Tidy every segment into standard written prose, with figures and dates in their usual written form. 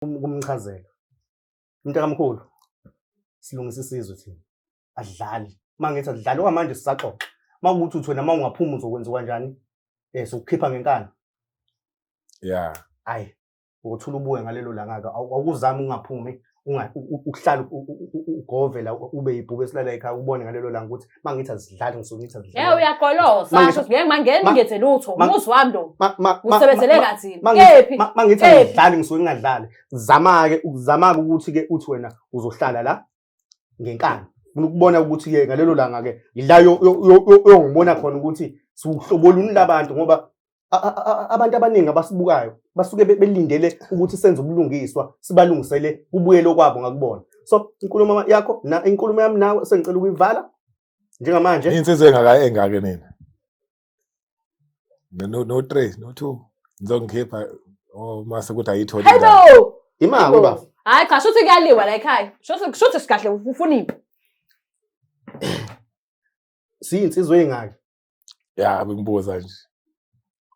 kumchazela. Mntakamkhulu, silungisa isizwe thina. Adlali. Mangithi adlali okwamanje sisaxoxa. Mawukuthi uthi wena mawungaphuma uzokwenza kanjani? Sokukhipha ngenkani. Yeah. Hayi, uthula ubuye ngalelo langa awukuzama ungaphumi ukuhlala ugovela ube yibhuku esilala ekhaya ubone ngalelo langa ukuthi mangithi azidlali ngisongithi azidlali. Uyagolosa ngisho ngeke mangeni ngethe lutho. Umuzi wami lo. Usebenzele kathini? Kephi? Mangithi azidlali ngisuke ngingadlali. Uzama-ke ukuthi ke uthi wena uzohlala la ngenkani. Ufuna ukubona ukuthi ke ngalelo langa ke ila yongibona khona ukuthi siuhlobo luni labantu ngoba abantu abaningi abasibukayo basuke belindele ukuthi senze ubulungiswa sibalungisele kubuyelo kwabo ngakubona. So inkulumo yakho inkulumo yami nawe sengicela ukuyivala njengamanje. Insizwe engake nina. No 3 no 2. Ngizongikhipha mase ukuthi ayitholi. Hello. Imali baba. Hayi cha shothi kuyaliwa la ekhaya. Shothi sikahle ufuna imphi? Siyinsizwe engaki? Ya bengibuza nje.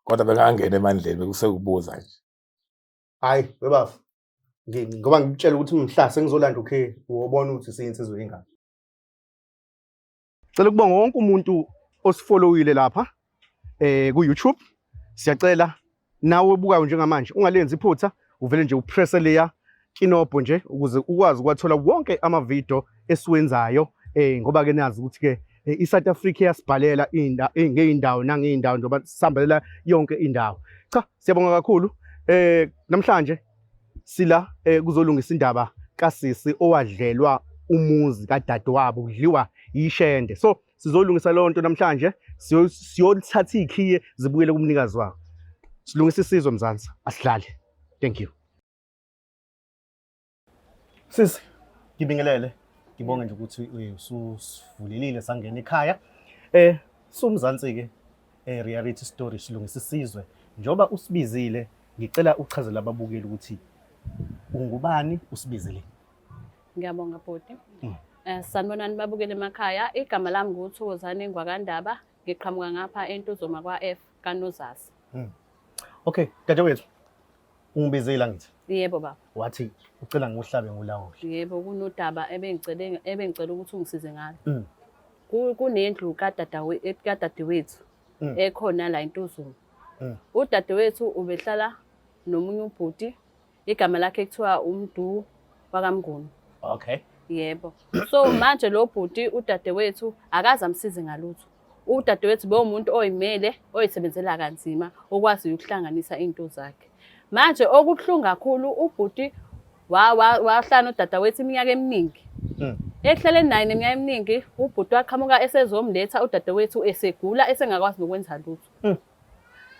Kodwa bengangena emandleni bekusekubuza nje. Hayi webafu. Ngoba ngikutshela ukuthi mhla sengizolanda ukhe ubona ukuthi siyinsizwe engaki. Cela ukubonga wonke umuntu osifollowile lapha ku YouTube. Siyacela nawe obukayo njengamanje ungalenzi iphutha uvele nje upress leya kinobho nje ukuze ukwazi ukwathola wonke ama video esiwenzayo ngoba ke nazi ukuthi ke iSouth Africa yasibhalela ngeindawo nangeindawo njengoba sisambelela yonke indawo. Cha siyabonga kakhulu namhlanje sila kuzolungisa indaba kasisi owadlelwa umuzi kadadewabo kudliwa yishende. So sizolungisa lonto namhlanje siyothatha ikhiye zibuyele kumnikazi wabo. Silungisa isizwe Mzansi asidlale. Thank you. Sisi ngibingelele. Ngibonge nje ukuthi ususivulelile sangena ekhaya. Sumzansi ke reality story silungisa isizwe. Njoba usibizile ngicela uchazele ababukeli ukuthi ungubani usibizile. Ngiyabonga bhuti. Sanibonani babukele emakhaya. Igama lami nguThokozane Ngwakandaba. Ngiqhamuka ngapha eNtuzuma kwaF kaNozasi. Okay, dadewethu. Ungibizela ngithi. Yebo baba. Wathi ucela ngihlabe ngolawule. Yebo kunodaba ebengicela ukuthi ungisize ngalo. Kunendlu kadadewethu ekhona la eNtuzuma. Udadewethu ubehlala nomunye ubhuti igama lakhe kuthiwa uMdu wakamnguni. Okay. Yebo. So manje lo bhuti udadewethu akaze amsize ngalutho. Udadewethu bewumuntu oyimele oyisebenzela kanzima okwazi ukuhlanganisa into zakhe. Manje okubuhlungu kakhulu ubhuti wahlala nodadewethu iminyaka eminingi. Ehleleni naye neminyaka eminingi ubhuti waqhamuka esezomletha udadewethu esegula esengakwazi nokwenza lutho.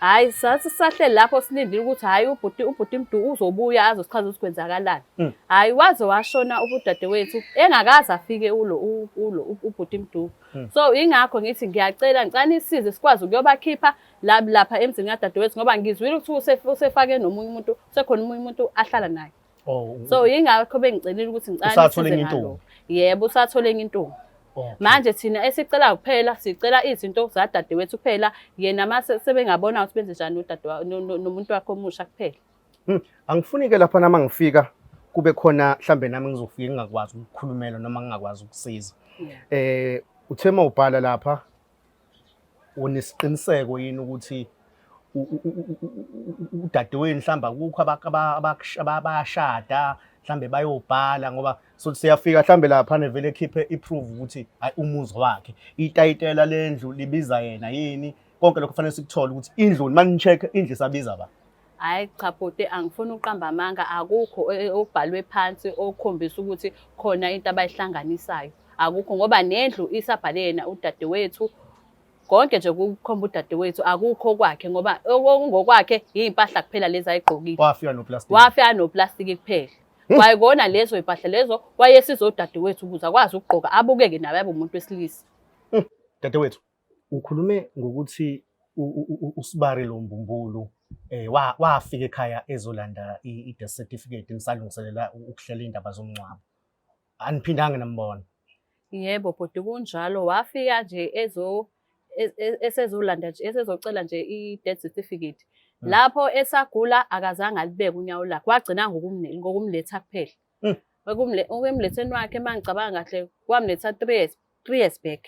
Hayi sahle lapho silindile ukuthi hayi ubhuti Mdu uzobuya azosichaza ukuthi kwenzakalani. Hayi waze washona ubudadewethu engakaze afike ubhuti Mdu. So ingakho ngithi ngicela nisize sikwazi ukuyobakhipha lapha emzini kadadewethu ngoba ngizwile ukuthi usefake nomunye umuntu sekhona umunye umuntu ahlala naye. So ingakho bengicelile ukuthi nisize ngalo. Yebo usathole intombi. Manje thina esicela kuphela sicela izinto zadadewethu kuphela yena mase sebengabona ukuthi benze njani nomuntu wakhe omusha kuphela. Angifuni ke lapha nama ngifika kube khona mhlambe nami ngizofika ngingakwazi ukukhulumela noma ngingakwazi ukusiza. Uthema ubhala lapha unesiqiniseko yini ukuthi udadewenu mhlamba kukho abashada mhlambe bayobhala ngoba sothi siyafika mhlambe lapha nevele ekhiphe iproof ukuthi hayi umuzi wakhe itayitela lendlu libiza yena yini konke lokho kufanele sikuthole ukuthi indlu mani check indlu isabiza ba. Hayi cha bhuti angifuni uqamba amanga akukho okubhalwe phansi okukhombisa ukuthi khona into abayihlanganisayo. Akukho ngoba nendlu isabhale yena udadewethu konke nje ukukhomba udadewethu akukho kwakhe ngoba okungokwakhe impahla kuphela lezi ayigqokile. Wafika noplastic kuphela. Wayekona lezo impahla lezo wayesiza udadewethu ukuze akwazi ukugqoka abukeke naye umuntu wesilisa. Dadewethu ukhulume ngokuthi usibari lo mbumbulu wafika ekhaya ezolanda i-death certificate nisalungiselela ukuhlela indaba zomncwabo. Aniphindanga nambona. Yebo bhuti kunjalo wafika nje esezolanda nje esezocela nje i-death certificate Lapho esagula akazange alibeke unyawo lakhe. Wagcina ngokumletha kuphela. Ukumletheni wakhe mangicabanga kahle kwamletha 3 years back.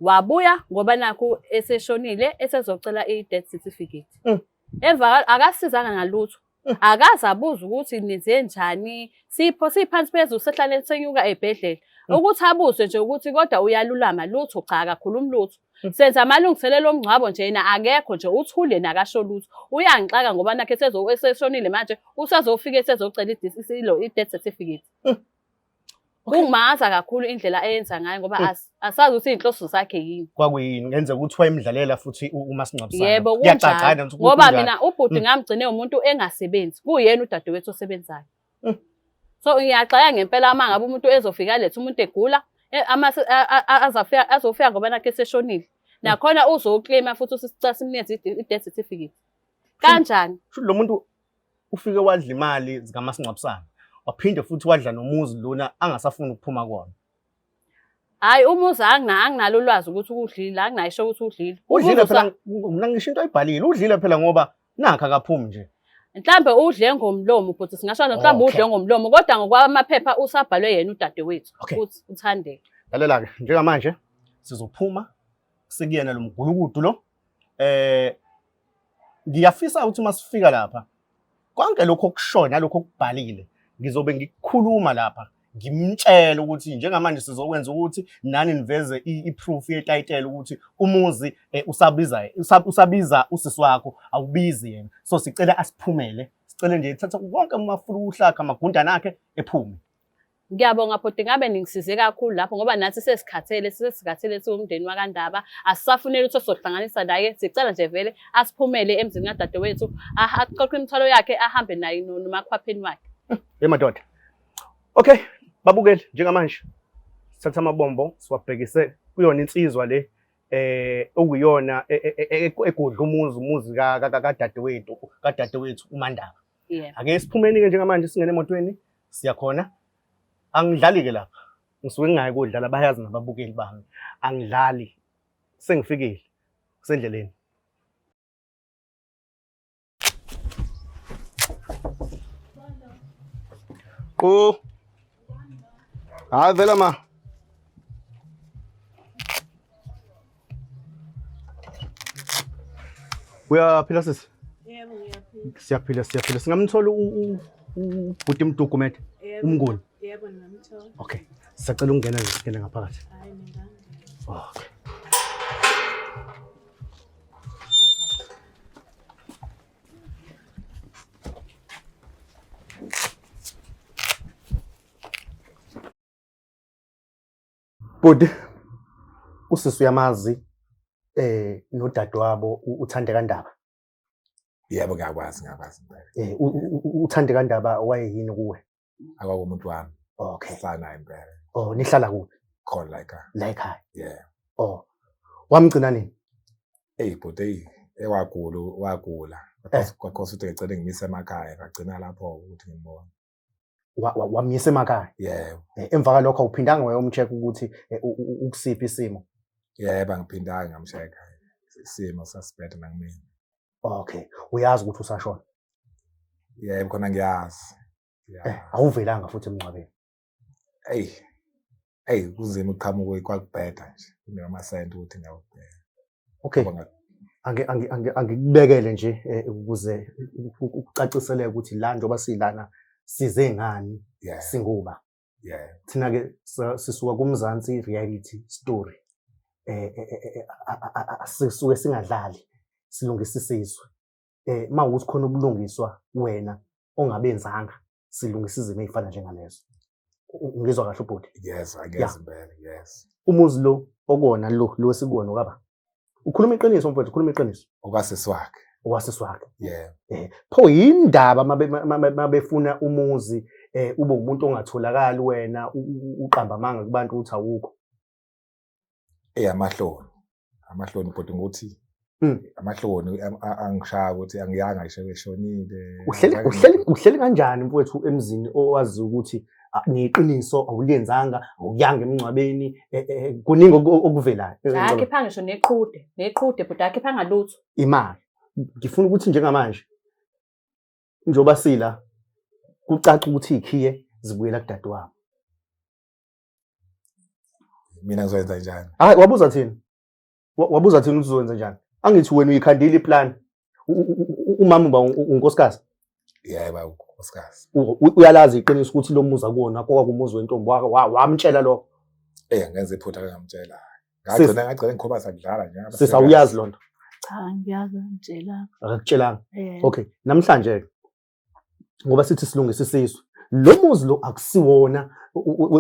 Wabuya ngoba nakho eseshonile esezocela i-death certificate. Emva akasizanga ngalutho. Akaze abuza ukuthi nenze njani. Sipho siphansi phezulu sehlale senyuka ebhedlela. Ukuthi abuzwe nje ukuthi kodwa uyalulama lutho cha akakhulumi lutho. Senza amalungiselelo omngcwabo nje yena akekho nje uthule nakasho lutho. Uyangixaka ngoba nakhe eseshonile manje usazofika esezocela i-death certificate. Kungimaza kakhulu indlela ayenza ngayo ngoba asazi ukuthi inhloso zakhe yini. Kwakuyini ngenzeka ukuthi wayemdlalela futhi umasingcwabisana. Yebo kunjalo. Ngoba mina ubhuti ngamgcine umuntu engasebenzi. Kuyena udadewethu osebenzayo. So ngiyaxaya ngempela uma ngabe umuntu ezofika lethe umuntu egula azofika ngoba nakhe eseshonile. Nakhona uzoclaima futhi usicela simneze i-death certificate. Kanjani? Futhi lo muntu ufike wadla imali zikamasingcwabisana. Waphinde futhi wadla nomuzi lona angasafuni ukuphuma kuona. Hayi umuzi anginalo ulwazi ukuthi udlile, anginayisho ukuthi udlile. Udlile phela mina ngisho into ayibhalile. Udlile phela ngoba nakho akaphumi nje. Mhlambe udle ngomlomo futhi singasho mhlambe udle ngomlomo kodwa ngokwamaphepha usabhalwe yena udadewethu ukuthi uthandeke. Lalela ke njengamanje sizophuma sikuyena lo mgulukudu lo. Ngiyafisa ukuthi masifika lapha konke lokho okushona nalokho okubhalile ngizobe ngikukhuluma lapha ngimtshela ukuthi njengamanje sizokwenza ukuthi nani niveze iproof yetitle ukuthi umuzi usabiza usisi wakho awubizi yena so sicela asiphumele sicela nje thatha wonke amafulu uhlakha amagundana akhe ephume. Ngiyabonga bhuti ngabe ningisize kakhulu lapho ngoba nathi sesikhathele siwumndeni wakaNdaba asisafunela ukuthi sohlanganisa naye sicela nje vele asiphumele emzini kadadewethu aqoqe imithwalo yakhe ahambe naye nomakhwapheni wakhe. Madoda. Okay, babukeli njengamanje sithatha amabombo siwabhekise kuyona insizwa le okuyona egodla umuzi kadadewethu uMandaba. Ake siphumeni ke njengamanje singene emotweni siyakhona. Angidlali ke lapha. Ngisuke ngingayi kodlala bayazi nababukeli bami. Angidlali. Sengifikile kusendleleni. Vela ma. Uyaphila sisi? Yebo ngiyaphila. Siyaphila. Singamthola ubhuti imdocument umnguni. Yebo ngingamthola. Okay. Sicela ungena nje singene ngaphakathi. Hayi ngingane. Okay. Budi usisi uyamazi nodadewabo uThandeka Ndaba. Yebo ngiyakwazi. uThandeka Ndaba wayeyini kuwe? Akakumuntu wami. Okay. Sana impela. Oh nihlala kuphi? Khona la ekhaya. Yeah. Oh. Wamgcina nini? But wagula. Kwakhosa ukuthi ngicela ngimise emakhaya ngagcina lapho ukuthi ngibone. Wamyisa emakhaya? Yeah. Emva kalokho uphindanga wayomcheck ukuthi ukusiphi isimo? Yebo ngiphindanga ngamsheka. Isimo sasibhedda nangimina. Okay. Uyazi ukuthi usashona? Yebo khona ngiyazi. Awuvelanga futhi emncwabeni. Kunzima ukuqhamuka kwakubhedda nje. Kunamasenti ukuthi ngawubheka. Okay. Angikubekele nje ukuze ucaciseleke ukuthi la njoba silana size ngani singuba. Yeah. Thina ke sisuka kumzansi reality story. Sisuke singadlali silungisa isizwe. Mawukuthi khona ubulungiswa wena ongabenzanga silungisa izimo ezifana njengalezo. Ngizwa kahle ubhuti? Yes, I guess impela. Yes. Umuzi lo okona lo sikubona ukaba. Ukhuluma iqiniso mfowethu, ukhuluma iqiniso. Okwasiswakhe. Okwasiswakhe. Yeah. Pho yindaba mabefuna umuzi ube umuntu ongatholakali wena uqamba amanga kubantu uthi awukho. Amahloni kodwa ngokuthi amahloni angishaya ukuthi angiyanga ngisho eshonile. Uhleli kanjani mfowethu emzini owazi ukuthi neqiniso awulenzanga awuyanga emncwabeni kuningi okuvelayo. Akhe phangisho neqhude but akhe phanga lutho. Imali ngifuna ukuthi njengamanje njoba sila kucaca ukuthi ikhiye zibuyela kudadewabo. Mina ngizoyenza njani? Hayi wabuza thini? Wabuza thini ukuthi uzowenza njani? Angithi wena uyikhandile iplan. Umama uba unkosikazi. Yebo unkosikazi. Uyalazi iqiniso ukuthi lo muzi akuwona kwakumuzi wentombi wamtshela lokho. Ngenze iphutha ngamtshela. Ngagcina ngikhoba sakudlala nje. Sesawuyazi lonto. Cha ngiyazi ngitshela. Akakutshelanga. Okay, namhlanje ngoba sithi silungise isizwe. Lo muzi lo akusiwona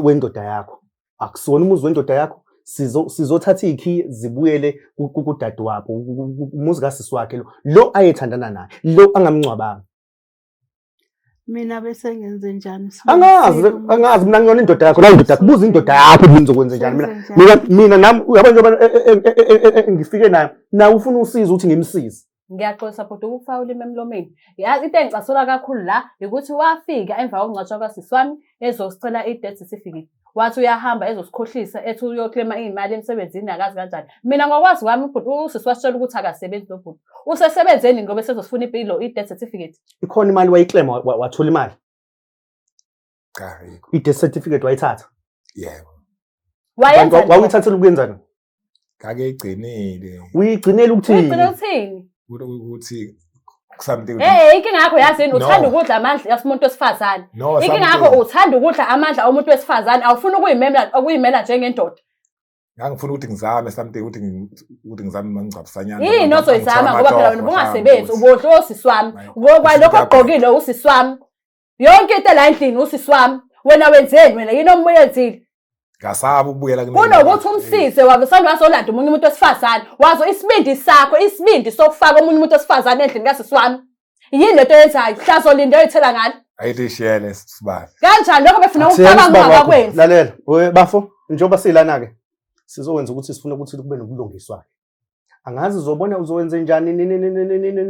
wendoda yakho. Akusiwona umuzi wendoda yakho. Sizothatha ikhi zibuyele kudadewabo. Umuzi kasisi wakhe lo ayethandana naye. Lo angamncwabanga. Mina bese ngenze njani? Angazi mina ngiyona indoda yakho la indoda kubuza indoda yakho ngizokwenza njani mina nami uyabona njoba ngifike naye ufuna usiza ukuthi ngimsize. Ngiyaxolisa bhuti ukufaka ulimi emlomeni. Yazi into engicasola kakhulu la ukuthi wafika emva kokungcwatshwa kwasisi wami ezosicela i-death certificate. Wathi uyahamba ezosikhohlisa ethi uyoclaima imali emsebenzini akazi kanjani. Mina ngokwazi kwami bhuti usisi wasitshela ukuthi akasebenzi lo bhuti. Usesebenzeni ngoba sezosifuna impilo i-death certificate. Ikhona imali wayiclaima wathola imali. Cha yikho. I-death certificate wayithatha. Yebo. Wayenza wawuyithathela ukuyenzani? Ngake igcinile. Uyigcinele uthini? Ukuthi something. Inkinga yakho yazini uthanda ukudla amandla yasomuntu wesifazane. Inkinga yakho uthanda ukudla amandla omuntu wesifazane awufuni ukuyimela njengendoda. Ngangifuna ukuthi ngizame something ukuthi ngizame mangicabusanyana. Yini ozoyizama ngoba phela wena ungasebenzi ubodlo osisi wami. Ngoba lokho ogqokile usisi wami. Yonke into la endlini usisi wami. Wena wenzeni wena yini omuyenzile? Ngasaba ukubuyela kimi. Kunokuthi umsize wabesanda wasolanda umunye umuntu wesifazane. Wazo isibindi sokufaka umunye umuntu wesifazane endlini kasisi wami. Yini lento yenzayo? Hlazo linde oyithela ngani? Ayitishiyele sibaba. Kanjani lokho befuna ukucabanga ngakwenza? Lalela, bafo, njengoba silana ke. Sizokwenza ukuthi sifune ukuthi kube nobulungiswa. Angazi uzobona uzowenza njani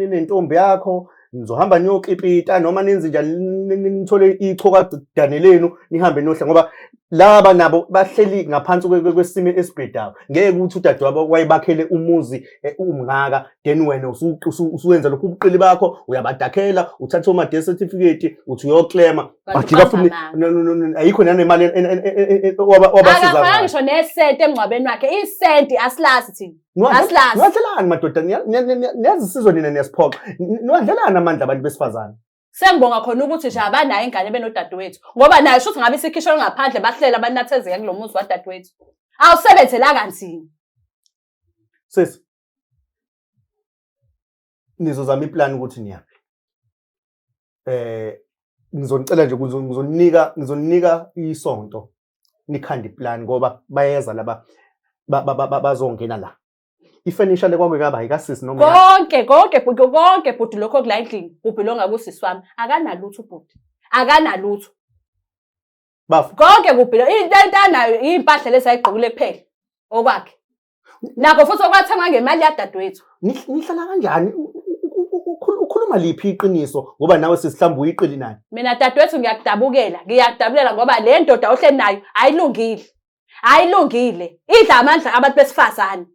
nentombi yakho. Nizohamba niyokipita noma nenze njani nithole ichoka danelenu nihambe nohla ngoba laba nabo bahleli ngaphansi kwesimo esibhedayo. Ngeke ukuthi udadewabo wayibakhele umuzi umngaka then wena usuwenza lokhu ubuqili bakho uyabadakhela uthatha oma death certificate uthi uyoclaima ajika futhi ayikho nanemali wabasiza. Akafanga ngisho nesenti emngcwabeni wakhe isenti asilazi thina. Asilazi. Niwadlelani madoda niyazi isizwe nina niyasiphoqa. Niwadlelani amandla abantu besifazane. Sengibonga khona ukuthi nje abanayo ingane benodadewethu ngoba nayo shuthi ngabe isikhishwe ngaphandle bahlela abanathezeka kulomuzi wadadewethu. Awusebenzela kanzima. Sisi. Nizozama iplan ukuthi niyaphi. Ngizonicela nje ngizonika isonto. Nikhanda iplan ngoba bayeza laba bazongena la. Ifurniture lekwakwe kaba ayikasisi noma konke bhuti lokho kula endlini kubhilonga kusisi wami akanalutho bhuti akanalutho bafu konke kubhilo into anayo impahla lesayigqokile kuphela okwakhe nakho futhi okwathanga ngemali yadadewethu. Nihlala kanjani ukhuluma liphi iqiniso ngoba nawe sesihlamba uyiqili naye? Mina dadewethu ngiyakudabulela ngoba le ndoda ohleli nayo ayilungile idla amandla abantu besifazane.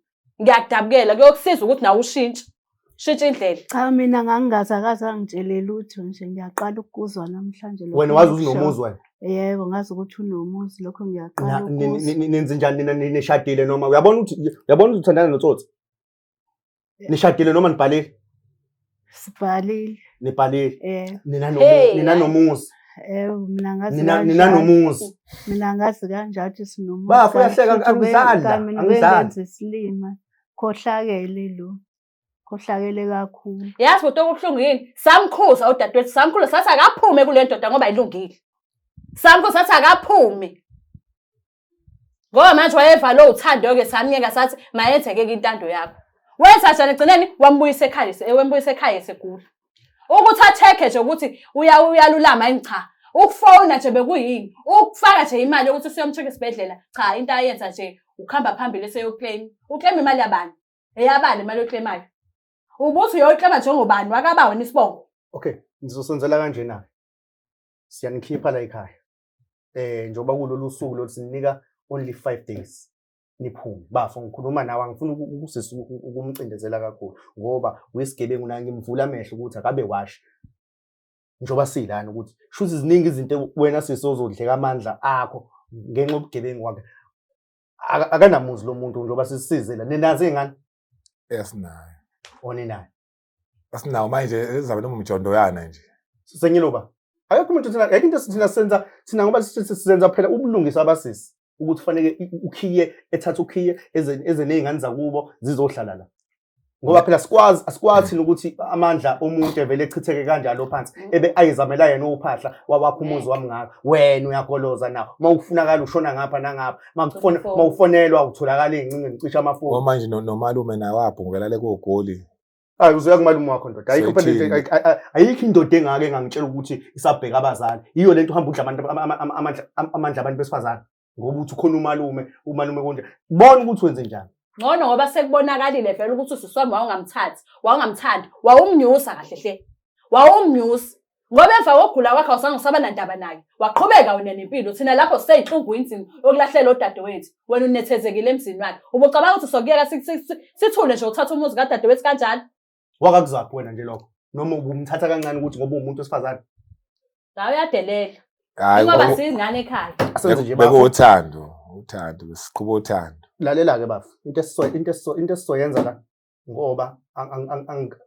Ngiyakudabukela kuyokusiza ukuthi nawe ushintshe indlela. Cha mina ngangingazi ngitshele lutho nje ngiyaqala ukuzwa namhlanje lokho. Wena wazi uzinomuzi wena? Yebo ngazi ukuthi unomuzi lokho ngiyaqala ukuzwa. Nenze njani nishadile noma uyabona ukuthi uthandana noTsotsi? Nishadile noma nibhalile? Sibhalile. Nibhalile? Nina nomuzi. Mina ngazi nina nomuzi. Mina ngazi kanjalo ukuthi sinomuzi. Bafu yahleka angizali. Isilima khohlakele lo. Khohlakele kakhulu. Yazi ukuthi okubuhlungu yini? Samkhuza udadewethu samkhulu sathi akaphume kule ndoda ngoba ayilungile. Samkhuza sathi akaphume. Ngoba manje wayevalo uthando ke samnyeka sathi mayenzeke intando yakho. Wenza njani egcineni wambuyisa ekhaya esegula. Ukuthi atheke nje ukuthi uyalulama yini cha. Ukufona nje bekuyini. Ukufaka nje imali ukuthi usiyomcheck esibedlela. Cha into ayenza nje ukuhamba phambili eseyoclaim. Uclaim imali yabani? Eyabani imali oclaimayo. Ubuthi uyoclaima njengobani wakaba wena isibongo. Okay, ngizosenzela kanje na. Siyanikhipha la ekhaya. Njoba kulolu suku lo sinika only 5 days. niphume bafo ngikhuluma nawe angifuni ukumcindezela kakhulu ngoba uyisigebengu naye ngimvula amehlo ukuthi akabe washi njoba silana ukuthi shuthi ziningi izinto wena sisozodleka amandla akho ngenxa yobugebengu wakhe akanamuzi lo muntu njoba sisizela ninazi ingane esinayo oninayo asinawo manje ezabe noma umjondoyana nje senyiloba akekho umuntu thina akekho into thina senza thina ngoba sisenza phela ubulungisa abasisi ukuthi kufanele ukhiye ethatha ukhiye ezeney'ngane zakubo zizohlala la ngoba phela asikwazi thina ukuthi amandla omuntu evele echitheke kanjalo phansi ebe ayizamela yena uphahla wawakho umuzi wami ngaka wena uyagoloza nawo uma ufunakala ushona ngapha nangapha uma ufonelwa utholakala ey'ncingweni cisha amafoni manje nomalume naye wabhungela le kogoli hayi uzoya kumalume wakho ndoda ayikho phela ayikho indoda engake engangitshela ukuthi isabheka abazali yiyo lento uhamba udla amandla abantu besifazane ngoba uthi ukhona umalume konje bona ukuthi wenze njani ngcono ngoba sekubonakalile vele ukuthi usisi wami wawungamthandi wawumnyusa kahle hle wawumnyusa ngoba emva kokugula kwakhe awusange usaba nandaba naye waqhubeka wena nempilo thina lapho seyinhlungwini thina yokulahlela odadewethu wena unethezekile emzini wakhe ubucabanga ukuthi sokuyeka sithule nje uthatha umuzi kadadewethu kanjani wakakuzaphi wena nje lokho noma ubumthatha kancane ukuthi ngoba umuntu wesifazane la uyadelela hayi ngoba singane ekhaya asenze nje bekuwuthando besiqhuba uthando lalela-ke bafu into esizoyenza la ngoba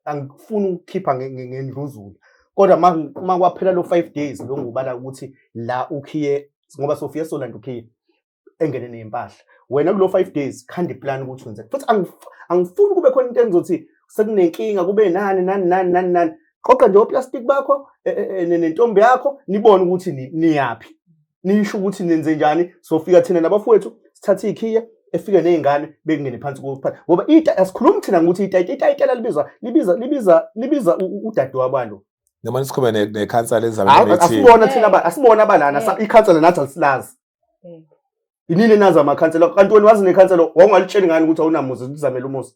angifuni ukukhipha ngendluzulu kodwa ma kwaphela lo 5 days lo ngubala ukuthi la ukhiye ngoba sofia solanda ukhiye engene ney'mpahla wena kulo 5 days khanda iplan ukuthi wenze futhi angifuni kube khona into engizothi sekunenkinga kube nani qoqa nje oplastic bakho nentombi yakho nibone ukuthi niyaphi nisho ukuthi nenze njani sofika thina nabafowethu sithathe ikhiye efike nezingane bekungene phansi kophatha ngoba asikhulumi thina ukuthi itayitela libiza udade wabalo noma sikhube nekhansela ezabe asibona thina asibona abalana ikhansela nathi alisilazi inini nazi amakhansela kanti wena wazi nekhansela wawungalitsheli ngani ukuthi awunamuzi uzamela umuzi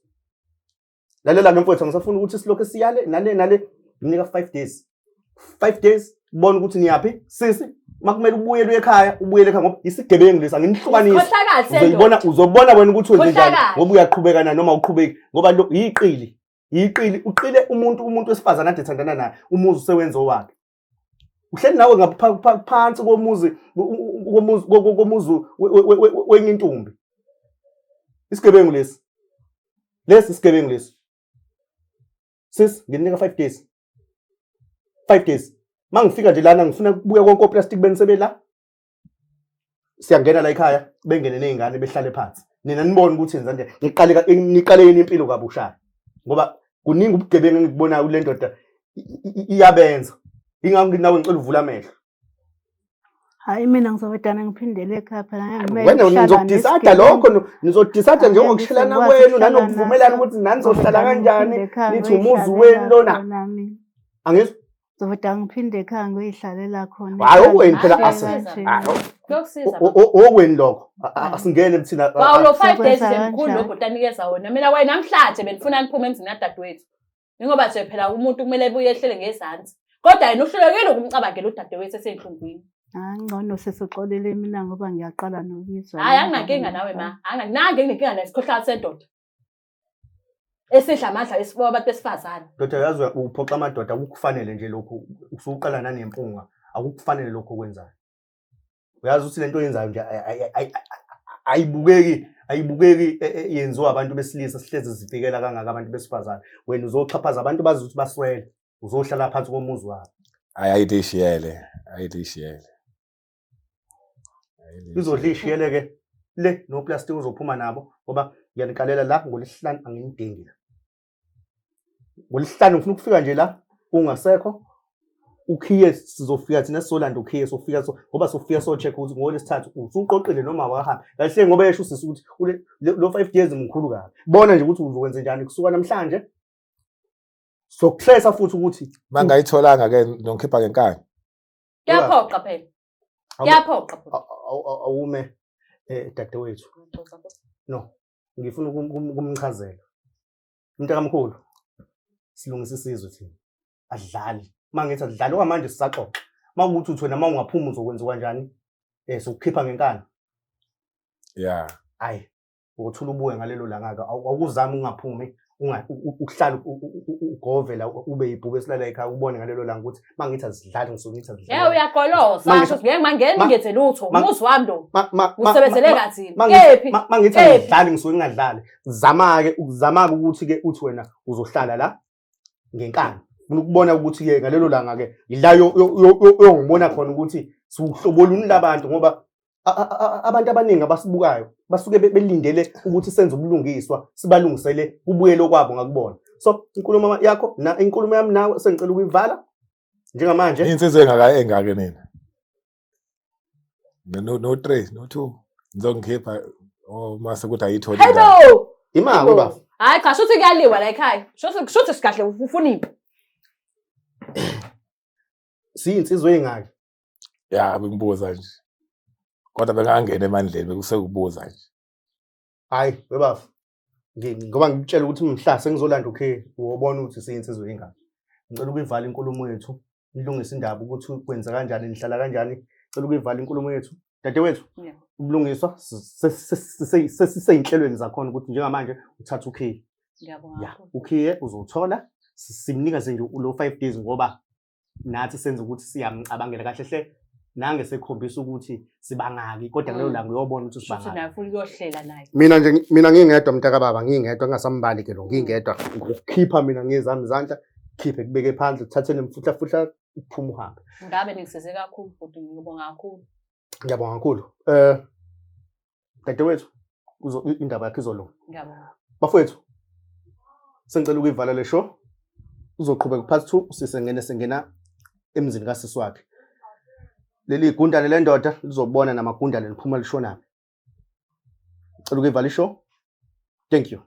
lalela ke mfowethu ngisafuna ukuthi silokho siyale nale nginika 5 days ubone ukuthi niyaphi sisi makumele ubuyele ekhaya ngoba isigebengu lesa nginihlukanisa uzobona wena ukuthi wenze njani ngoba uyaqhubeka noma uqhubeki ngoba lo uqile umuntu wesifazane ade thandana naye umuzi usewenza owakhe uhleli nawe ngaphansi komuzi wenye intombi isigebengu lesi isigebengu lesi sis nginika 5 days mangifika nje lana ngifuna ukubuya konke oplastic benisebe la siyangena la ekhaya bengene nezingane behlale phansi nina nibone ukuthi yenza njani niqaleni impilo kabusha ngoba kuningi ubugebengu engikubonayo kule ndoda iyabenza ingakho nginawe ngicela uvula amehlo hayi mina ngizobedana ngiphindele ekhaya phela wena nizodisada lokho nizodisada njengokushelana kwenu nanokuvumelana ukuthi nanizohlala kanjani nithi umuzi wenu lona angizwa ngizobedana ngiphinde ekhaya ngiyoyihlalela khona hayi okweni phela okweni lokho asingene thina lo 5 days emkhulu lokho utanikeza wona mina wena namhlanje benifuna niphume emzini kadadewethu ngoba nje phela umuntu kumele ebuye ehlele ngezansi kodwa yena uhlulekile ukumcabangela udadewethu eseyinhlungwini ngcono sesixolele mina ngoba ngiyaqala nokuzwa hayi anginankinga nawe ma nange nginenkinga nesikhohlakala sendoda esidla amandla esibo abantu besifazane ndoda yazi uphoxa amadoda akukufanele nje lokho usuqala nanempunga akukufanele lokho okwenzayo uyazi ukuthi lento oyenzayo nje ayibukeki yenziwa abantu besilisa sihlezi sivikela kangaka abantu besifazane wena uzoxhaphaza abantu bazi ukuthi baswele uzohlala phansi komuzi wabo ayidishiyele izodlishiyele ke le no plastic uzophuma nabo ngoba ngiyanikalela la ngolisihlanu angimdingi ngolisihlanu ngifuna ukufika nje la ungasekho ukhiye sizofika thina sisolanda ukhiye sofika ngoba sofika so check ukuthi ngolesithathu usuqoqile noma awahamba kahle ngoba yesho sisi ukuthi lo 5 days mkhulu kabi bona nje ukuthi uzokwenza njani kusuka namhlanje sokuhlesa futhi ukuthi mangayitholanga ke nongikhipha ngenkani kuyaphoqa phela awume dadewethu no ngifuna ukumchazela umntakamkhulu silungisa isizwe thina adlali mangithi adlali okwamanje sisaxoxa makuthi uthi wena ungaphuma uzokwenza kanjani sokukhipha ngenkani yeah hayi uthula ubuye ngalelo langa-ke awukuzami ungaphumi ukuhlala ugovela ube yibhuku esilala ekhaya ubone ngalelo langa ukuthi mangithi azidlali ngisuke ngithi azidlali. Uyaqolosa ngisho ngeke mangeni ngethe lutho umuzi wami lo usebenzele kanzima. Kephi mangithi azidlali ngisuke ngingadlali. Zama-ke ukuthi-ke uthi wena uzohlala la ngenkani. Ufuna ukubona ukuthi-ke ngalelo langa-ke yila yongibona khona ukuthi siwuhlobo luni labantu ngoba abantu abaningi abasibukayo basuke belindele ukuthi senze ubulungiswa sibalungisele ubuyelo kwabo ngakubona. So inkulumo yakho inkulumo yami nawe sengicela ukuyivala njengamanje. Insizwe engake nina no 3 no 2 ngizongikhipha mase ukuthi ayitholi. Hello Imali baba. Hayi cha shuthi kuyaliwa la ekhaya. Shuthi sikahle ufuna impi. Siyinsizwe engaki? Ya bengibuza nje. Kodwa bengangena emandleni bekusekubuza nje. Hayi baba. Ngoba ngikutshela ukuthi mhla sengizolanda ukhe ubona ukuthi siyinsizwe engaki. Ngicela ukuyivala inkulumo yethu nilungise indaba ukuthi kwenza kanjani nihlala kanjani. Ngicela ukuyivala inkulumo yethu. Dadewethu ubulungiswa sesiseyinhlelweni zakhona ukuthi njengamanje uthatha ukhe. Ngiyabonga. Ukhe uzothola simnikeze nje lo 5 days ngoba nathi senze ukuthi siyamcabangela kahle hle nange sekhombisa ukuthi sibangaki kodwa ngelo langa uyobona ukuthi Shuthi sibangaki. naye ufuna ukuyohlela naye. Mina ngingedwa mntaka baba ngingedwa ngasambali ke lo ngingedwa ukukhipha mina ngezami izandla khiphe kubeke phansi uthathe nemfutla uphuma uhambe. Ngabe ningisize kakhulu futhi ngibonga kakhulu. Ngiyabonga kakhulu. Dadewethu indaba yakhe izolunga. Ngiyabonga. Bafowethu sengicela ukuyivala le show. Uzoqhubeka part 2 sengena emzini kasisi wakhe. Leli igundane lendoda lizobona namagundane liphuma lishonaphi. Ngicela ukuyivala ishow. Thank you.